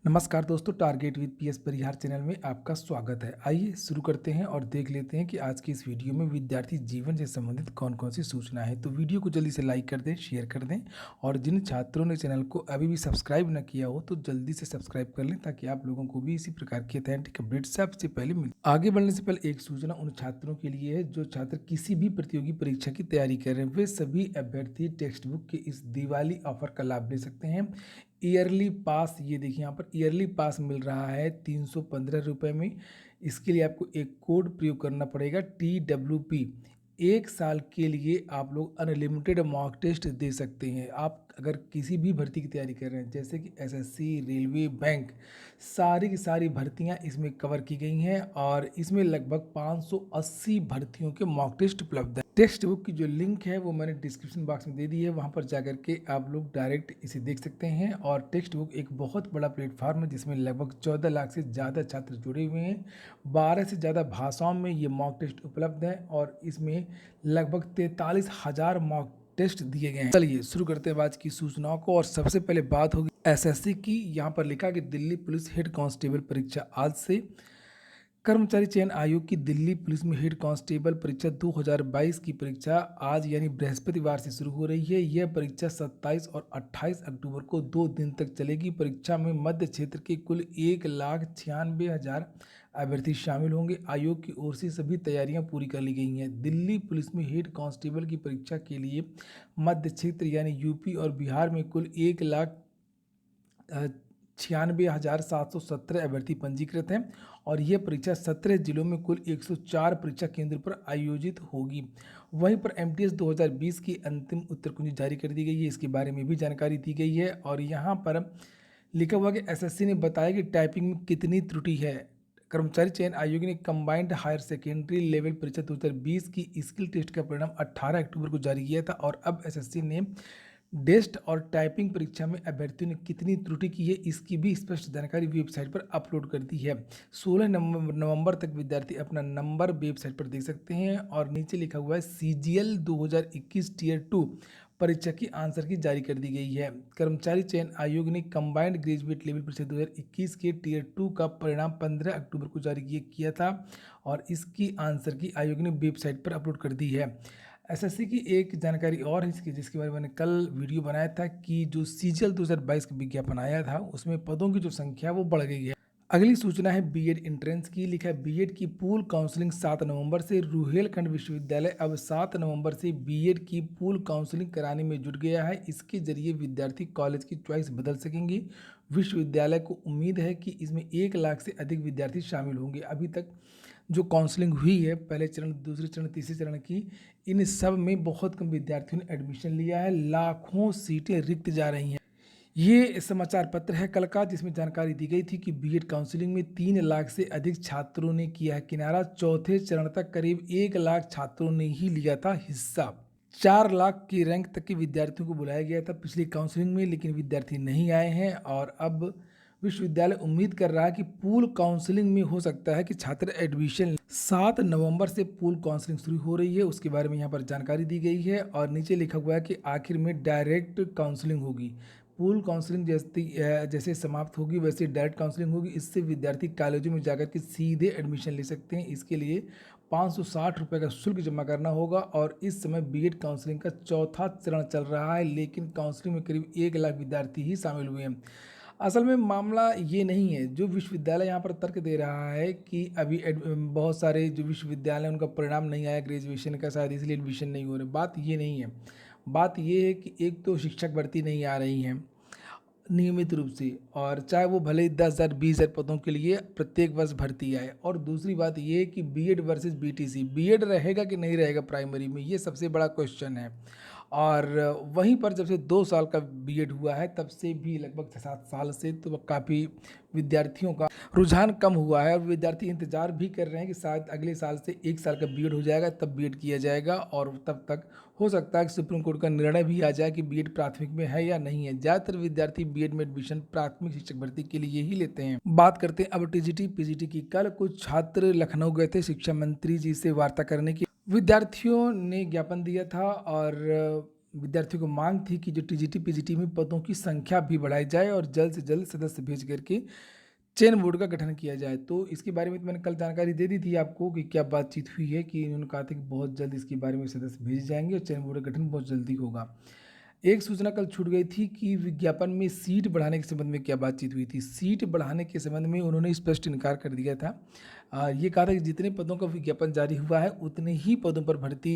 नमस्कार दोस्तों, target with PS Parihar channel में आपका स्वागत है। आइए शुरू करते हैं और देख लेते हैं कि आज की इस वीडियो में विद्यार्थी जीवन से संबंधित कौन कौन सी सूचना है। तो वीडियो को जल्दी से लाइक कर दें, शेयर कर दें और जिन छात्रों ने चैनल को अभी भी सब्सक्राइब न किया हो तो जल्दी से सब्सक्राइब कर लें ताकि आप लोगों को भी इसी प्रकार की अथेंटिक अपडेट सबसे पहले मिले। आगे बढ़ने से पहले एक सूचना उन छात्रों के लिए है जो छात्र किसी भी प्रतियोगी परीक्षा की तैयारी कर रहे हैं। वे सभी अभ्यर्थी टेक्स्ट बुक के इस दिवाली ऑफर का लाभ ले सकते हैं। ईयरली पास, ये देखिए यहाँ पर ईयरली पास मिल रहा है 315 में। इसके लिए आपको एक कोड प्रयोग करना पड़ेगा TWP। एक साल के लिए आप लोग अनलिमिटेड मॉक टेस्ट दे सकते हैं। आप अगर किसी भी भर्ती की तैयारी कर रहे हैं जैसे कि SSC, रेलवे, बैंक, सारी की सारी भर्तियां इसमें कवर की गई हैं और इसमें लगभग 580 भर्तियों के मॉक टेस्ट उपलब्ध है। टेक्स्ट बुक की जो लिंक है वो मैंने डिस्क्रिप्शन बॉक्स में दे दी है, वहाँ पर जाकर के आप लोग डायरेक्ट इसे देख सकते हैं। और टेक्स्ट बुक एक बहुत बड़ा प्लेटफॉर्म है जिसमें लगभग 14 लाख से ज़्यादा छात्र जुड़े हुए हैं। 12 से ज़्यादा भाषाओं में ये मॉक टेस्ट उपलब्ध है और इसमें लगभग 43,000 मॉक टेस्ट दिए गए हैं। चलिए शुरू करते हैं आज की सूचनाओं को और सबसे पहले बात होगी SSC की। यहाँ पर लिखा कि दिल्ली पुलिस हेड कांस्टेबल परीक्षा आज से। कर्मचारी चयन आयोग की दिल्ली पुलिस में हेड कांस्टेबल परीक्षा 2022 की परीक्षा आज यानी बृहस्पतिवार से शुरू हो रही है। यह परीक्षा 27 और 28 अक्टूबर को 2 दिन तक चलेगी। परीक्षा में मध्य क्षेत्र के कुल 1,96,000 अभ्यर्थी शामिल होंगे। आयोग की ओर से सभी तैयारियां पूरी कर ली गई हैं। दिल्ली पुलिस में हेड कांस्टेबल की परीक्षा के लिए मध्य क्षेत्र यानी यूपी और बिहार में कुल 1,96,717 अभ्यर्थी पंजीकृत हैं और यह परीक्षा 17 जिलों में कुल 104 परीक्षा केंद्र पर आयोजित होगी। वहीं पर MTS 2020 की अंतिम उत्तर कुंजी जारी कर दी गई है। इसके बारे में भी जानकारी दी गई है और यहाँ पर लिखा हुआ कि SSC ने बताया कि टाइपिंग में कितनी त्रुटि है। कर्मचारी चयन आयोग ने कंबाइंड हायर सेकेंडरी लेवल परीक्षा 2020 की स्किल टेस्ट का परिणाम 18 अक्टूबर को जारी किया था और अब SSC ने टेस्ट और टाइपिंग परीक्षा में अभ्यर्थियों ने कितनी त्रुटि की है इसकी भी स्पष्ट जानकारी वेबसाइट पर अपलोड कर दी है। 16 नवंबर तक विद्यार्थी अपना नंबर वेबसाइट पर देख सकते हैं और नीचे लिखा हुआ है CGL 2021 टियर 2 परीक्षा की आंसर की जारी कर दी गई है। कर्मचारी चयन आयोग ने कंबाइंड ग्रेजुएट लेवल परीक्षा 2021 के टियर 2 का परिणाम 15 अक्टूबर को जारी किया था और इसकी आंसर की आयोग ने वेबसाइट पर अपलोड कर दी है। SSC की एक जानकारी और है जिसके बारे में मैंने कल वीडियो बनाया था कि जो CGL 2022 का विज्ञापन आया था उसमें पदों की जो संख्या वो बढ़ गई है। अगली सूचना है बीएड एंट्रेंस की। लिखा है बीएड की पूल काउंसलिंग 7 नवंबर से। रुहेलखंड विश्वविद्यालय अब 7 नवंबर से बीएड की पूल काउंसलिंग कराने में जुट गया है। इसके जरिए विद्यार्थी कॉलेज की चॉइस बदल सकेंगे। विश्वविद्यालय को उम्मीद है कि इसमें 1 लाख से अधिक विद्यार्थी शामिल होंगे। अभी तक जो काउंसलिंग हुई है, पहले चरण, दूसरे चरण, तीसरे चरण की, इन सब में बहुत कम विद्यार्थियों ने एडमिशन लिया है। लाखों सीटें रिक्त जा रही हैं। ये समाचार पत्र है कल का जिसमें जानकारी दी गई थी कि बीएड काउंसलिंग में 3 लाख से अधिक छात्रों ने किया है किनारा। चौथे चरण तक करीब 1 लाख छात्रों ने ही लिया था हिस्सा। 4 लाख की रैंक तक के विद्यार्थियों को बुलाया गया था पिछली काउंसलिंग में, लेकिन विद्यार्थी नहीं आए हैं और अब विश्वविद्यालय उम्मीद कर रहा है कि पूल काउंसलिंग में हो सकता है कि छात्र एडमिशन 7 नवंबर से पूल काउंसलिंग शुरू हो रही है। उसके बारे में यहाँ पर जानकारी दी गई है और नीचे लिखा हुआ है कि आखिर में डायरेक्ट काउंसलिंग होगी। पूल काउंसलिंग जैसे समाप्त होगी वैसे डायरेक्ट काउंसलिंग होगी। इससे विद्यार्थी कॉलेजों में जाकर के सीधे एडमिशन ले सकते हैं। इसके लिए 560 रुपये का शुल्क जमा करना होगा और इस समय बीएड काउंसलिंग का चौथा चरण चल रहा है, लेकिन काउंसलिंग में करीब 1 लाख विद्यार्थी ही शामिल हुए हैं। असल में मामला ये नहीं है। जो विश्वविद्यालय यहाँ पर तर्क दे रहा है कि अभी बहुत सारे जो विश्वविद्यालय उनका परिणाम नहीं आया ग्रेजुएशन का, शायद इसलिए एडमिशन नहीं हो रहे, बात ये नहीं है। बात ये है कि एक तो शिक्षक भर्ती नहीं आ रही हैं नियमित रूप से, और चाहे वो भले ही 10,000 20,000 पदों के लिए प्रत्येक वर्ष भर्ती आए, और दूसरी बात ये है कि बीएड वर्सेस बीटीसी, बीएड रहेगा कि नहीं रहेगा प्राइमरी में, ये सबसे बड़ा क्वेश्चन है। और वहीं पर जब से 2 साल का बीएड हुआ है तब से भी लगभग 6-7 साल से तो काफ़ी विद्यार्थियों का रुझान कम हुआ है और विद्यार्थी इंतजार भी कर रहे हैं कि शायद अगले साल से 1 साल का बीएड हो जाएगा तब बीएड किया जाएगा और तब तक हो सकता है कि सुप्रीम कोर्ट का निर्णय भी आ जाए कि बीएड प्राथमिक में है या नहीं है। ज़्यादातर विद्यार्थी बीएड में एडमिशन प्राथमिक शिक्षक भर्ती के लिए ही लेते हैं। बात करते हैं अब टीजीटी पीजीटी की। कल कुछ छात्र लखनऊ गए थे शिक्षा मंत्री जी से वार्ता करने की। विद्यार्थियों ने ज्ञापन दिया था और विद्यार्थियों को मांग थी कि जो टीजीटी पीजीटी में पदों की संख्या भी बढ़ाई जाए और जल्द से जल्द सदस्य भेज करके चयन बोर्ड का गठन किया जाए। तो इसके बारे में तो मैंने कल जानकारी दे दी थी आपको कि क्या बातचीत हुई है, कि इन्होंने कहा था कि बहुत जल्द इसके बारे में सदस्य भेजे जाएंगे और चयन बोर्ड का गठन बहुत जल्दी होगा। एक सूचना कल छूट गई थी कि विज्ञापन में सीट बढ़ाने के संबंध में क्या बातचीत हुई थी। सीट बढ़ाने के संबंध में उन्होंने स्पष्ट इनकार कर दिया था। ये कहा था कि जितने पदों का विज्ञापन जारी हुआ है उतने ही पदों पर भर्ती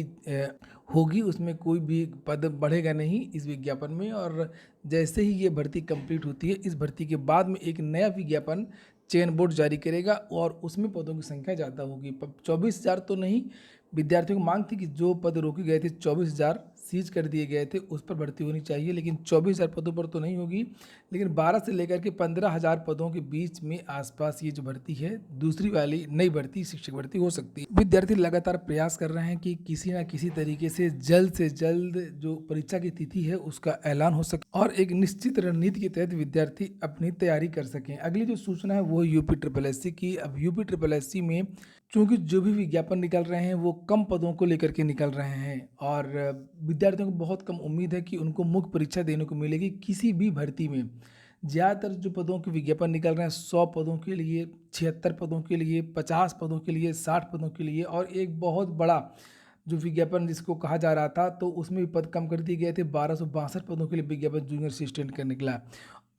होगी, उसमें कोई भी पद बढ़ेगा नहीं इस विज्ञापन में। और जैसे ही ये भर्ती कंप्लीट होती है, इस भर्ती के बाद में एक नया विज्ञापन चयन बोर्ड जारी करेगा और उसमें पदों की संख्या ज़्यादा होगी। 24,000 तो नहीं, विद्यार्थियों को मांग थी कि जो पद रोके गए थे 24,000 सीज कर दिए गए थे उस पर भर्ती होनी चाहिए, लेकिन 24,000 पदों पर तो नहीं होगी, लेकिन 12 से लेकर के 15,000 पदों के बीच में आसपास ये जो भर्ती है, दूसरी वाली नई भर्ती शिक्षक भर्ती हो सकती है। विद्यार्थी लगातार प्रयास कर रहे हैं कि किसी न किसी तरीके से जल्द जो परीक्षा की तिथि है उसका ऐलान हो सके और एक निश्चित रणनीति के तहत विद्यार्थी अपनी तैयारी कर सकें। अगली जो सूचना है वो यूपी ट्रिपल एससी की। अब यूपी ट्रिपल एससी में चूंकि जो भी विज्ञापन निकल रहे हैं वो कम पदों को लेकर के निकल रहे हैं और विद्यार्थियों को बहुत कम उम्मीद है कि उनको मुख्य परीक्षा देने को मिलेगी किसी भी भर्ती में। ज़्यादातर जो पदों के विज्ञापन निकल रहे हैं 100 पदों के लिए, 76 पदों के लिए, 50 पदों के लिए, 60 पदों के लिए, और एक बहुत बड़ा जो विज्ञापन जिसको कहा जा रहा था तो उसमें भी पद कम कर दिए गए थे। 1262 पदों के लिए विज्ञापन जूनियर असिस्टेंट का निकला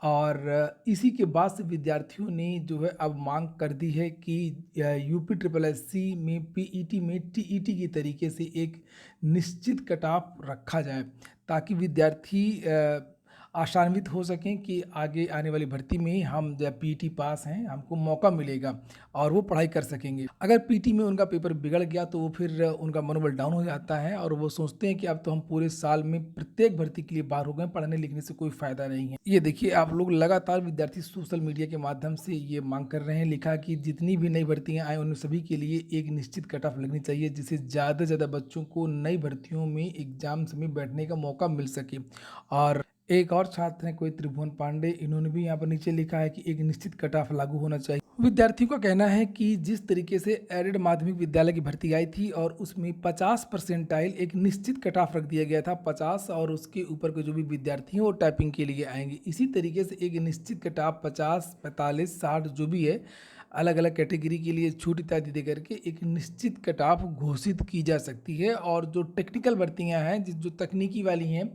और इसी के बाद से विद्यार्थियों ने जो है अब मांग कर दी है कि यूपी ट्रिपल एससी में पीईटी में टीईटी की तरीके से एक निश्चित कट ऑफ रखा जाए ताकि विद्यार्थी आशान्वित हो सकें कि आगे आने वाली भर्ती में हम जब पीटी पास हैं हमको मौका मिलेगा और वो पढ़ाई कर सकेंगे। अगर पीटी में उनका पेपर बिगड़ गया तो वो फिर उनका मनोबल डाउन हो जाता है और वो सोचते हैं कि अब तो हम पूरे साल में प्रत्येक भर्ती के लिए बाहर हो गए, पढ़ने लिखने से कोई फायदा नहीं है। ये देखिए आप लोग लगातार विद्यार्थी सोशल मीडिया के माध्यम से ये मांग कर रहे हैं, लिखा कि जितनी भी नई भर्तियाँ आए उन सभी के लिए एक निश्चित कट ऑफ लगनी चाहिए जिससे ज़्यादा से ज़्यादा बच्चों को नई भर्तियों में एग्जाम्स में बैठने का मौका मिल सके। और एक और छात्र हैं कोई त्रिभुवन पांडे, इन्होंने भी यहाँ पर नीचे लिखा है कि एक निश्चित कट ऑफ लागू होना चाहिए। विद्यार्थियों का कहना है कि जिस तरीके से एडेड माध्यमिक विद्यालय की भर्ती आई थी और उसमें 50 परसेंटाइल एक निश्चित कट ऑफ रख दिया गया था 50 और उसके ऊपर के जो भी विद्यार्थी हैं वो टाइपिंग के लिए आएंगे, इसी तरीके से एक निश्चित कट ऑफ 50, 45, 60 जो भी है अलग अलग कैटेगरी के लिए छूट इत्यादि दे करके एक निश्चित कट ऑफ घोषित की जा सकती है। और जो टेक्निकल भर्तियां हैं जो तकनीकी वाली हैं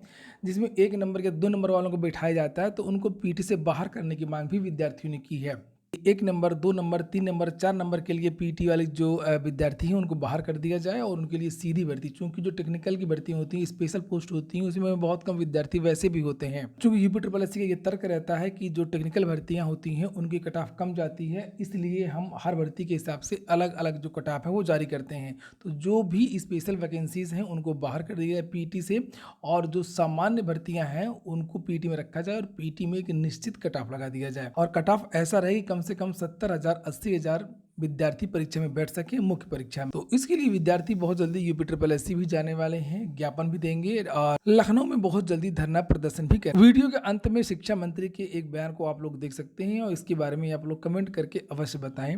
जिसमें 1 नंबर या 2 नंबर वालों को बैठाया जाता है तो उनको पीटी से बाहर करने की मांग भी विद्यार्थियों ने की है। 1 नंबर, 2 नंबर, 3 नंबर, 4 नंबर के लिए पीटी वाले जो विद्यार्थी हैं उनको बाहर कर दिया जाए और उनके लिए सीधी भर्ती, चूंकि जो टेक्निकल की भर्ती होती हैं स्पेशल पोस्ट होती हैं उसमें बहुत कम विद्यार्थी वैसे भी होते हैं। चूंकि यूपी ट्रिपल एससी का ये तर्क रहता है कि जो टेक्निकल भर्तियां होती हैं उनकी कट ऑफ कम जाती है, इसलिए हम हर भर्ती के हिसाब से अलग अलग जो कट ऑफ है वो जारी करते हैं। तो जो भी स्पेशल वैकेंसीज हैं उनको बाहर कर दिया जाए पीटी से और जो सामान्य भर्तियां हैं उनको पीटी में रखा जाए और पीटी में एक निश्चित कट ऑफ लगा दिया जाए और कट ऑफ ऐसा रहे कम से कम 70,000 80,000 विद्यार्थी परीक्षा में बैठ सके मुख्य परीक्षा में। तो इसके लिए विद्यार्थी बहुत जल्दी यूपी ट्रिपल एससी भी जाने वाले हैं, ज्ञापन भी देंगे और लखनऊ में बहुत जल्दी धरना प्रदर्शन भी करेंगे। वीडियो के अंत में शिक्षा मंत्री के एक बयान को आप लोग देख सकते हैं और इसके बारे में आप लोग कमेंट करके अवश्य बताएं।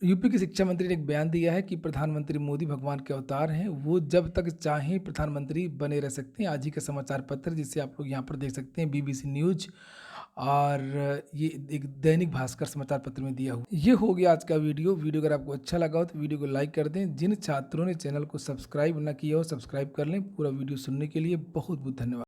यूपी के शिक्षा मंत्री ने एक बयान दिया है कि प्रधानमंत्री मोदी भगवान के अवतार हैं, वो जब तक चाहें प्रधानमंत्री बने रह सकते हैं। आज ही का समाचार पत्र जिसे आप लोग यहाँ पर देख सकते हैं बीबीसी न्यूज और ये एक दैनिक भास्कर समाचार पत्र में दिया हुआ। ये हो गया आज का वीडियो अगर आपको अच्छा लगा हो तो वीडियो को लाइक कर दें। जिन छात्रों ने चैनल को सब्सक्राइब ना किया हो सब्सक्राइब कर लें। पूरा वीडियो सुनने के लिए बहुत बहुत धन्यवाद।